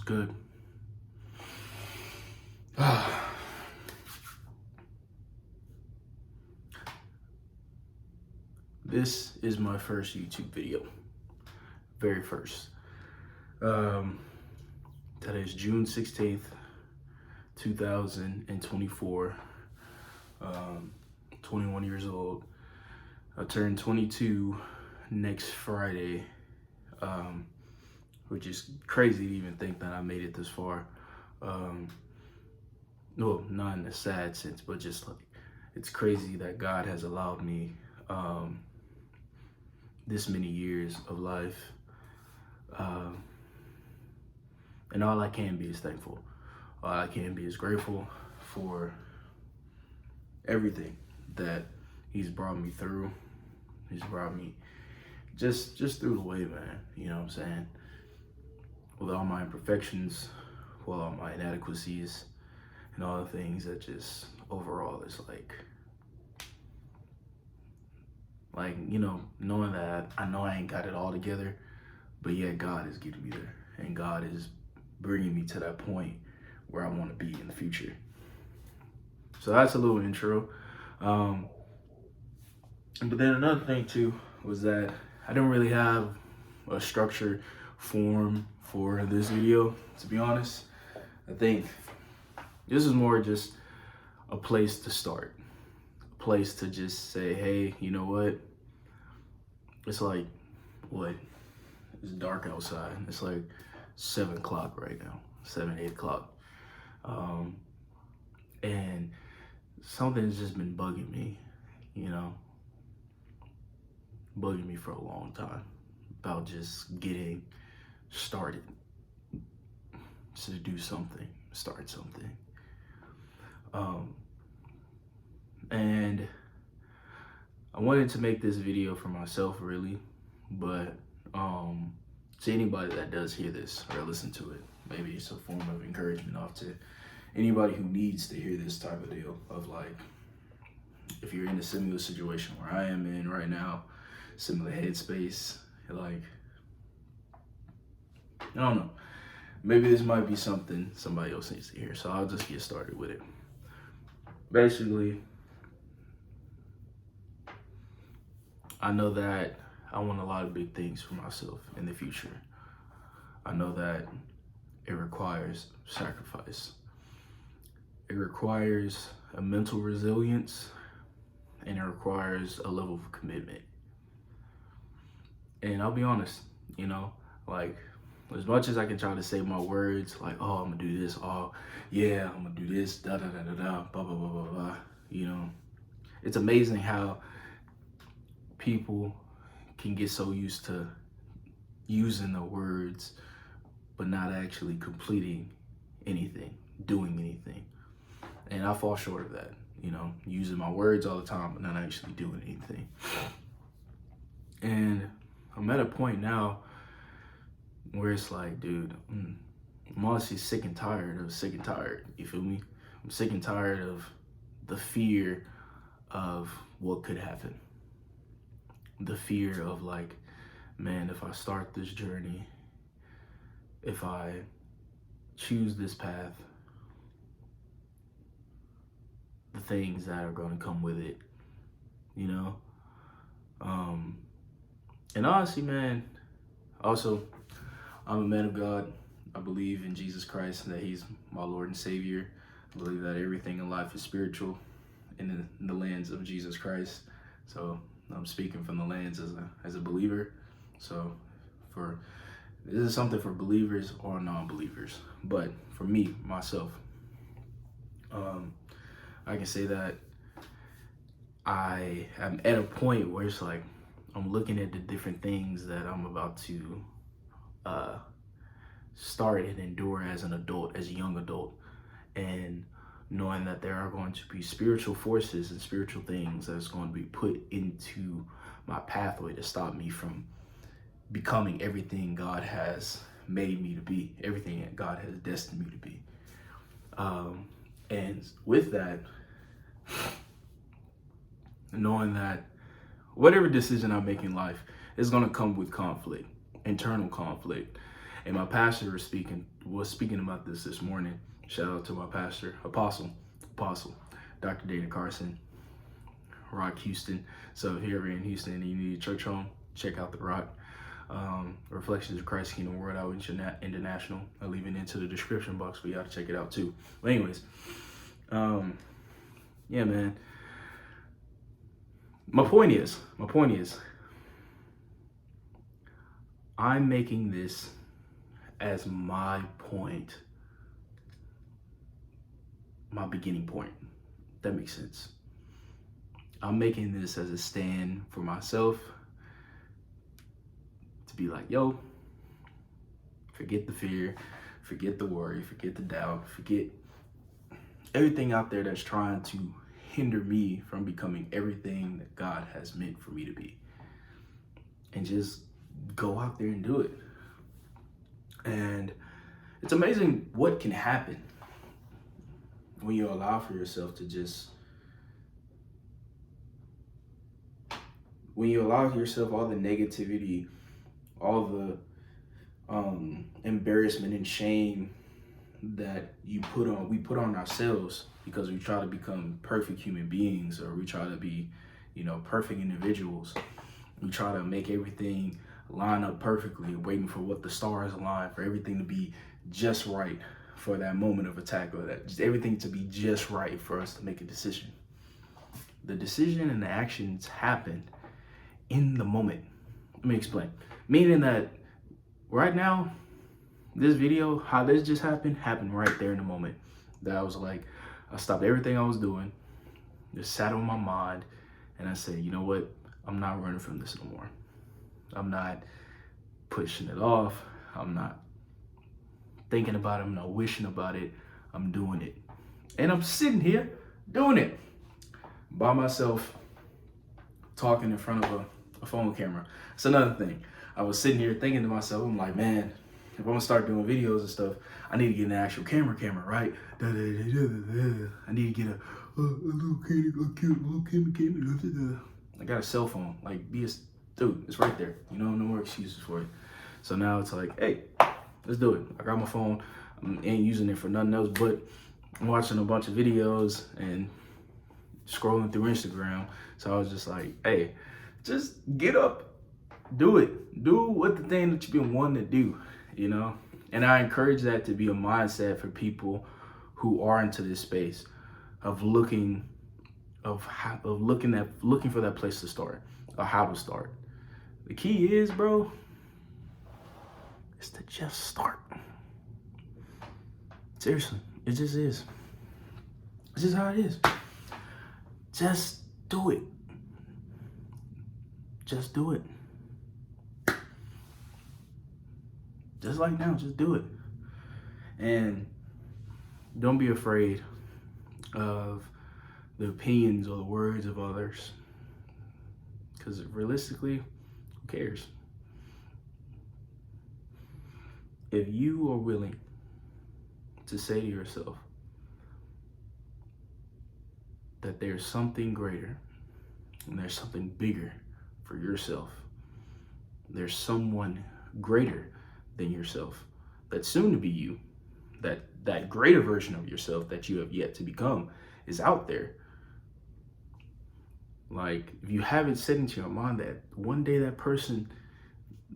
Good. This is my first YouTube video. Very first. Today is June 16th, 2024. 21 years old. I turned 22 next Friday, which is crazy to even think that I made it this far. Well, not in a sad sense, but just like, it's crazy that God has allowed me this many years of life. And all I can be is thankful. All I can be is grateful for everything that He's brought me through. He's brought me just through the way, man. You know what I'm saying? With all my imperfections, with all my inadequacies, and all the things that just overall is like, you know, knowing that I know I ain't got it all together, but yet God is getting me there, and God is bringing me to that point where I want to be in the future. So that's a little intro. But then another thing too was that I didn't really have a structured form for this video, to be honest. I think this is more just a place to start, a place to just say, hey, you know what? It's like, what? It's dark outside. It's like 7 o'clock right now, 7, 8 o'clock. And something's just been bugging me, you know, bugging me for a long time about just getting started to do something, start something. And I wanted to make this video for myself, really, but to anybody that does hear this or listen to it, maybe it's a form of encouragement off to anybody who needs to hear this type of deal of like, if you're in a similar situation where I am in right now, similar headspace, like, I don't know, maybe this might be something somebody else needs to hear. So I'll just get started with it. Basically, I know that I want a lot of big things for myself in the future. I know that it requires sacrifice. It requires a mental resilience, and it requires a level of commitment. And I'll be honest, you know, like, as much as I can try to say my words, like, oh, I'm gonna do this, oh, yeah, I'm gonna do this, da da da da da, blah, blah, blah, blah, blah, you know, it's amazing how people can get so used to using the words, but not actually completing anything, doing anything. And I fall short of that, you know, using my words all the time, but not actually doing anything. And I'm at a point now where it's like, dude, I'm honestly sick and tired, you feel me? I'm sick and tired of the fear of what could happen. The fear of like, man, if I start this journey, if I choose this path, the things that are going to come with it, you know? And honestly, man, also, I'm a man of God. I believe in Jesus Christ, that He's my Lord and Savior. I believe that everything in life is spiritual in the lens of Jesus Christ. So I'm speaking from the lens as a believer. So this is something for believers or non-believers. But for me, myself, I can say that I am at a point where it's like, I'm looking at the different things that I'm about to start and endure as an adult, as a young adult, and knowing that there are going to be spiritual forces and spiritual things that's going to be put into my pathway to stop me from becoming everything God has made me to be, everything that God has destined me to be. And with that, knowing that whatever decision I make in life is going to come with conflict, internal conflict. And my pastor was speaking about this morning. Shout out to my pastor, Apostle, Dr. Dana Carson, R.O.C.K Houston. So if you're ever in Houston and you need a church home, check out the R.O.C.K. Reflections of Christ Kingdom World Outreach International. I'll leave it into the description box for y'all to check it out too. But anyways, yeah, man. My point is, I'm making this as my point, my beginning point. That makes sense. I'm making this as a stand for myself to be like, yo, forget the fear, forget the worry, forget the doubt, forget everything out there that's trying to hinder me from becoming everything that God has meant for me to be. And just go out there and do it. And it's amazing what can happen when you allow for yourself to just, when you allow yourself all the negativity, all the embarrassment and shame that we put on ourselves because we try to become perfect human beings, or we try to be, perfect individuals. We try to make everything line up perfectly, waiting for what the stars align, for everything to be just right for that moment of attack, or that just everything to be just right for us to make a decision. The decision and the actions happen in the moment. Let me explain. Meaning that right now, this video, how this just happened right there in the moment. That I was like, I stopped everything I was doing, just sat on my mind, and I said, you know what? I'm not running from this no more. I'm not pushing it off. I'm not thinking about it. I'm not wishing about it. I'm doing it. And I'm sitting here doing it by myself, talking in front of a phone camera. It's another thing. I was sitting here thinking to myself, I'm like, man, if I'm gonna start doing videos and stuff, I need to get an actual camera, right? I need to get a little camera. I got a cell phone. Like, dude, it's right there. No more excuses for it. So now it's like, hey, let's do it. I got my phone. I ain't using it for nothing else, but I'm watching a bunch of videos and scrolling through Instagram. So I was just like, hey, just get up, do it. Do what the thing that you've been wanting to do, And I encourage that to be a mindset for people who are into this space of looking for that place to start, or how to start. The key is, bro, is to just start. Seriously, it just is. It's just how it is. Just do it. Just do it. Just like now, just do it. And don't be afraid of the opinions or the words of others. Because realistically, who cares? If you are willing to say to yourself that there's something greater and there's something bigger for yourself, there's someone greater than yourself that's soon to be you, that greater version of yourself that you have yet to become is out there. Like, if you have it set into your mind that one day that person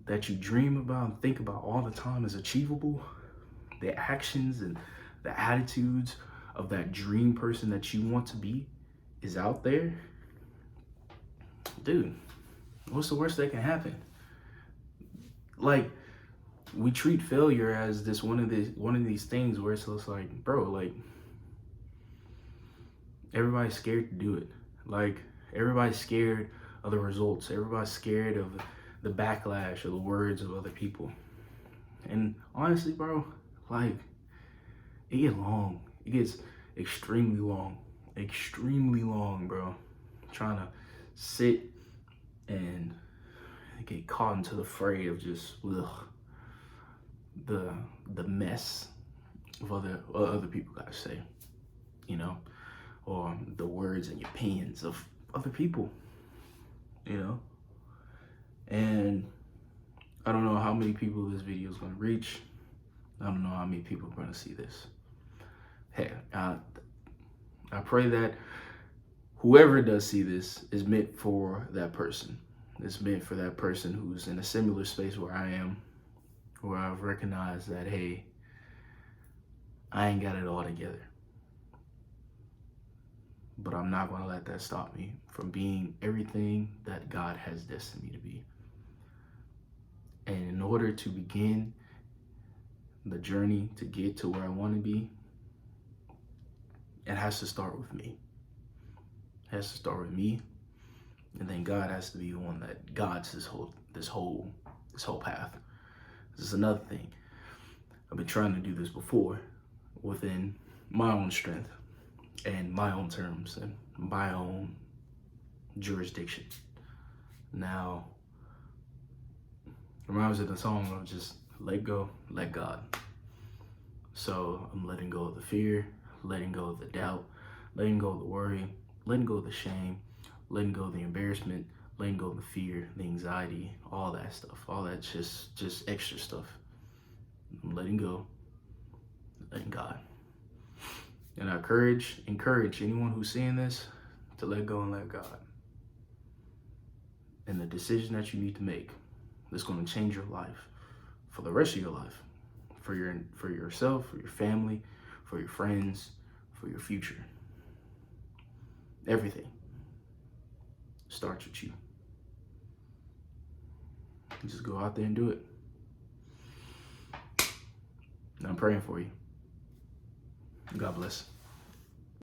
that you dream about and think about all the time is achievable, the actions and the attitudes of that dream person that you want to be is out there, dude, what's the worst that can happen? Like, we treat failure as this one of these things where it's just like, bro, like, everybody's scared to do it. Like, everybody's scared of the results. Everybody's scared of the backlash or the words of other people. And honestly, bro, like, it gets long. It gets extremely long, bro. Trying to sit and get caught into the fray of just the mess of other people gotta say, or the words and opinions of other people, And I don't know how many people this video is going to reach. I don't know how many people are going to see this. Hey, I pray that whoever does see this is meant for that person. It's meant for that person who's in a similar space where I am, where I've recognized that, hey, I ain't got it all together. But I'm not going to let that stop me from being everything that God has destined me to be. And in order to begin the journey to get to where I want to be, it has to start with me. It has to start with me. And then God has to be the one that guides this whole path. This is another thing. I've been trying to do this before within my own strength and my own terms and my own jurisdiction. Now, it reminds me of the song of just let go, let God. So I'm letting go of the fear, letting go of the doubt, letting go of the worry, letting go of the shame, letting go of the embarrassment, letting go of the fear, the anxiety, all that stuff, all that just extra stuff. I'm letting go, letting God. And I encourage anyone who's seeing this to let go and let God. And the decision that you need to make that's going to change your life for the rest of your life, for yourself, for your family, for your friends, for your future. Everything starts with you. Just go out there and do it. And I'm praying for you. God bless.